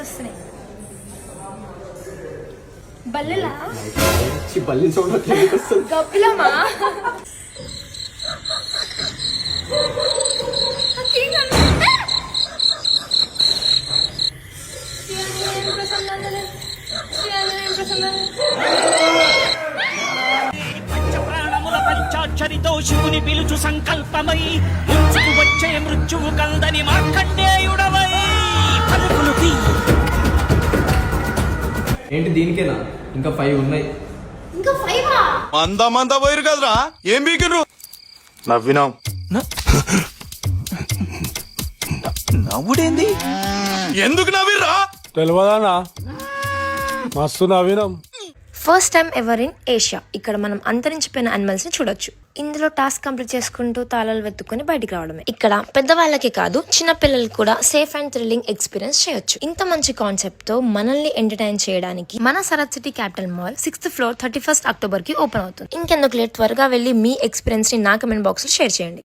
వస్తున్నాయి. బల్లెలా బల్లి సౌండ్ గబ్బిలమా? పంచాక్షరితో శివుని పిలుచు సంకల్పమై ముంచుకు వచ్చే మృత్యువు కందని మార్కండేయుడవై పలుకులు ఏంటి దీనికేనా? ఇంకా 5 ఉన్నాయి. ఇంకా 5 మంద పోయిరు కదరా, ఏం బీకిర్రు? నవ్వినాం. నవ్వుడేంది? ఎందుకు నవ్విర్రా? తెలియదానా? మస్తు నవ్వినాం. First time ever in Asia. ఇక్కడ మనం అంతరించిపోయిన అనిమల్స్ ని చూడొచ్చు. ఇందులో టాస్క్ కంప్లీట్ చేసుకుంటూ తాళాలు వెతుక్కొని బయటికి రావడమే. ఇక్కడ పెద్దవాళ్ళకి కాదు, చిన్న పిల్లలకి కూడా సేఫ్ అండ్ థ్రిల్లింగ్ ఎక్స్పీరియన్స్ చేయొచ్చు. ఇంత మంచి కాన్సెప్ట్ తో మనల్ని ఎంటర్టైన్ చేయడానికి మన Sarath city capital mall 6th floor 31st October కి ఓపెన్ అవుతుంది. ఇంకెందుకు లేట్, త్వరగా వెళ్ళి మీ ఎక్స్పీరియన్స్ ని నా కమెంట్ బాక్స్ లో షేర్ చేయండి.